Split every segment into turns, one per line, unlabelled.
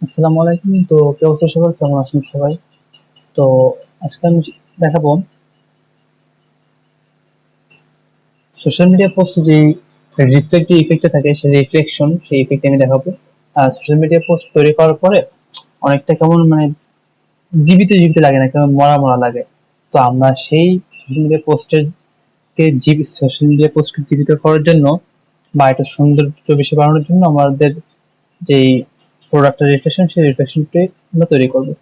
আসসালামু আলাইকুম। তো কি অবস্থা সবার, কেমন আছেন সবাই? তো আজকে আমি দেখাবো সোশ্যাল মিডিয়া পোস্টে যে রিফ্লেক্টিভ ইফেক্টটা থাকে, সেই রিফ্লেকশন, সেই ইফেক্ট আমি দেখাবো। আর সোশ্যাল মিডিয়া পোস্ট তৈরি করার পরে অনেকটা কেমন মানে জীবিত জীবিত লাগে না, কেমন মরা মরা লাগে। তো আমরা সেই সোশ্যাল মিডিয়া পোস্টের সোশ্যাল মিডিয়া পোস্টকে জীবিত করার জন্য বা একটা সৌন্দর্য বেশি বাড়ানোর জন্য আমাদের যেই প্রোডাক্টের রিফ্লেকশন, সেই রিফ্লেকশনটি আমরা তৈরি করবো।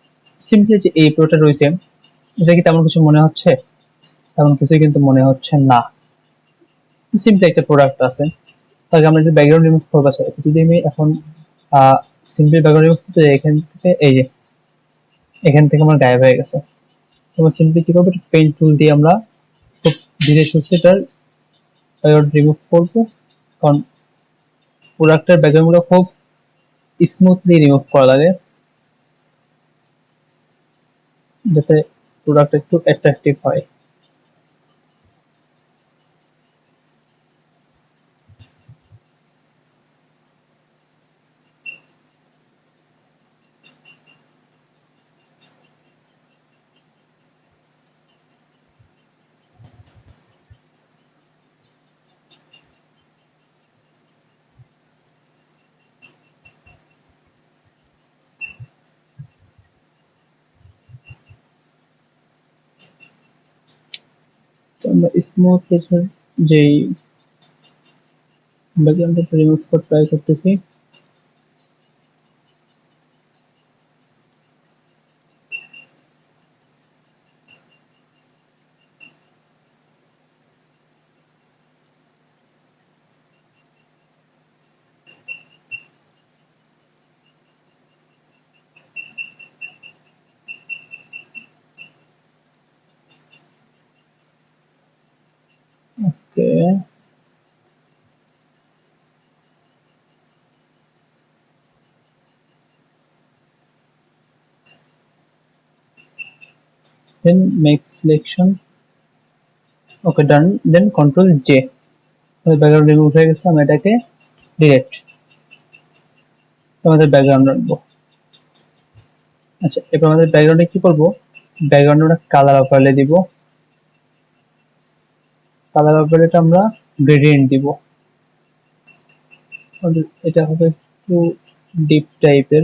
সিম্পলি যে এই প্রোডাক্ট রয়েছে, এটা কি তেমন কিছু মনে হচ্ছে? তেমন কিছুই কিন্তু মনে হচ্ছে না। সিম্পলি একটা প্রোডাক্ট আছে, তাকে আমরা যদি ব্যাকগ্রাউন্ড রিমুভ করবো চাই, তো যদি আমি এখন সিম্পলি ব্যাকগ্রাউন্ড রিমুভ করতে যাই, এখান থেকে এই যে এখান থেকে আমার গায়েব হয়ে গেছে। আমরা সিম্পলি কি করবো, পেইন্ট টুল দিয়ে আমরা খুব ধীরে সুস্থে এটার ব্যাকগ্রাউন্ড রিমুভ করবো। কারণ প্রোডাক্টের ব্যাকগ্রাউন্ড গুলো খুব স্মুথলি রিমুভ করা লাগে, যাতে প্রোডাক্ট একটু অ্যাট্রাকটিভ হয়। তো আমরা স্মুথলি যেই ব্যাকগ্রাউন্ডটা রিমুভ করে ট্রাই করতেছি। ওকে, দেন মেক সিলেকশন। ওকে, ডান। দেন কন্ট্রোল জে, ব্যাকগ্রাউন্ড রিমুভ হয়ে গেছে। আমরা এটাকে ডিরেক্ট আমাদের ব্যাকগ্রাউন্ড রাখবো। আচ্ছা, এবার আমাদের ব্যাকগ্রাউন্ডে কি করব, ব্যাকগ্রাউন্ডে কালার ওভারলে দিব। কালার ওভারলেটা আমরা গ্রেডিয়েন্ট দিব। আমাদের এটা হবে একটু ডিপ টাইপের,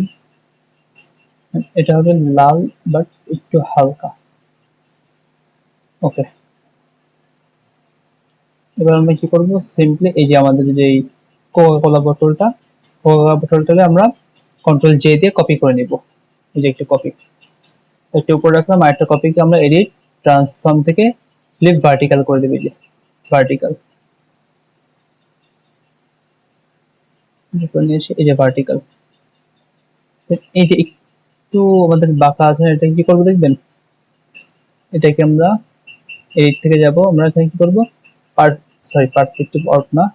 এটা হবে লাল বাট একটু হালকা। ওকে, এবার আমরা কি করব, সিম্পলি এই যে আমাদের যে কোকা কোলা বোতলটা, কোকা কোলা বোতলটাকে আমরা কন্ট্রোল জে দিয়ে কপি করে নিব। এই যে একটা কপি, একটা উপরে রাখলাম, আর একটা কপিকে আমরা এডিট ট্রান্সফর্ম থেকে ফ্লিপ ভার্টিক্যাল করে দেব। এই যে ভার্টিক্যাল করে নিয়েছি, এই যে ভার্টিক্যাল। এই যে একটু আমাদের বাঁকা আছে, এটা কি করবো দেখবেন, এটাকে আমরা এডিট থেকে যাব, আমরা এখানে কি করব, পার্সপেক্টিভ অর্ক না,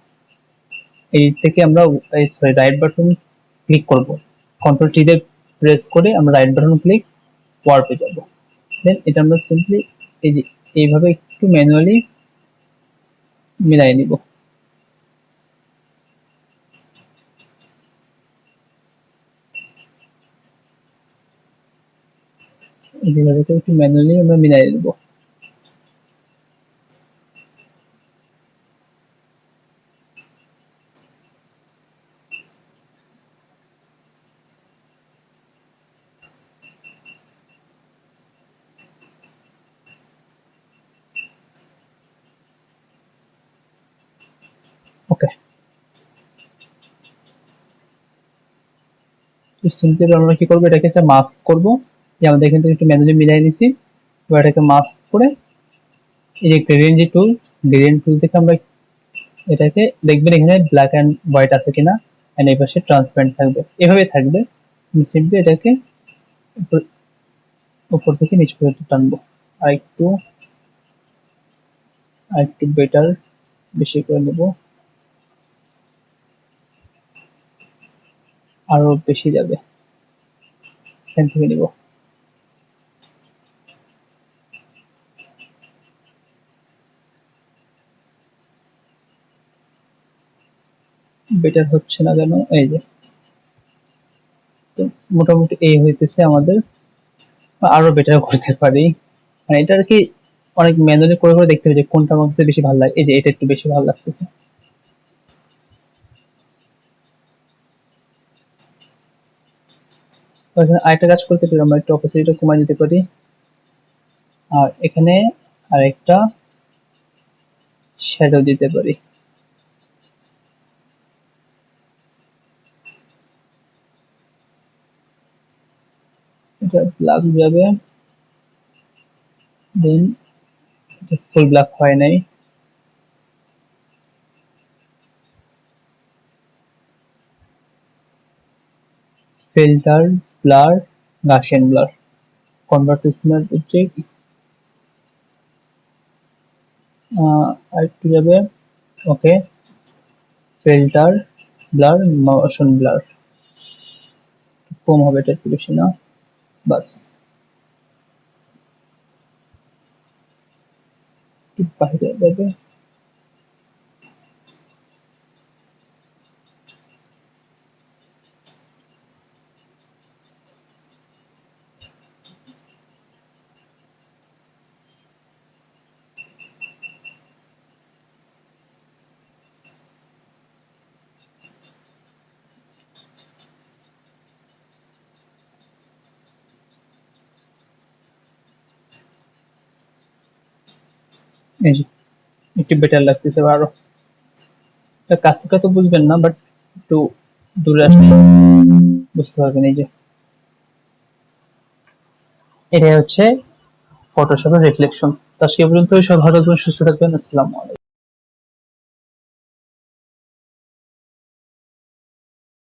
এডিট থেকে আমরা রাইট বাটন ক্লিক করব, কন্ট্রোল টি দিয়ে প্রেস করে আমরা রাইট বাটন ক্লিক, ওয়ার্পে যাব। দেন এটা আমরা সিম্পলি এই যে এইভাবে একটু ম্যানুয়ালি মিলাই নিব। যেভাবে একটু ম্যানুয়ালি আমরা মিলাই নেব। ওকে, তো সিম্পলি আমরা কি করবো, এটাকে একটা মাস্ক করব। যে আমাদের এখান থেকে একটু ম্যানুয়ালি মিলাই নিছি, এবার এটাকে মাস্ক করে এই যে গ্রেডিয়েন্ট যে টুল, গ্রেডিয়েন্ট টুল থেকে আমরা এটাকে দেখবেন এখানে ব্ল্যাক অ্যান্ড হোয়াইট আছে কিনা, এন্ড এই পাশে ট্রান্সপারেন্ট থাকবে, এভাবে থাকবে। সিম্পলি এটাকে উপর থেকে নিচ পর্যন্ত টানবো, আর একটু বেটার বেশি করে নেব, আরো বেশি যাবে, এখান থেকে নিব। বেটার হচ্ছে না কেন, এই যে। তো তো মোটামুটি এই হইতেছে আমাদের, আরো বেটার করতে পারি, মানে এটা আর কি অনেক ম্যানুয়ালি করে করে দেখতে হবে যে কোনটা আমার কাছে বেশি ভালো লাগে। এই যে এটা একটু বেশি ভালো লাগতেছে। তো এখানে আরেকটা কাজ করতে পারি, আমরা একটু অপোসিটটা কমাই দিতে পারি, আর এখানে আরেকটা শ্যাডো দিতে পারি। এটা ব্ল্যাক যাবে, দেন এটা ফুল ব্ল্যাক হয় নাই, filter, blur, Gaussian blur, convert to smart object, আরেকটু যাবে, okay, filter, blur, motion blur, কম হবে এটা একটু বেশি না, বাস একটু বাইরে যাবে। এই যে একটু বেটার লাগতেছে আরো। কাছ থেকে তো বুঝবেন না, বাট একটু দূরে আসলে বুঝতে পারবেন। এই যে এটাই হচ্ছে ফটোশপের রিফ্লেকশন। তো আজকে পর্যন্ত, সব ভালো থাকবেন, সুস্থ থাকবেন, আসসালামু আলাইকুম।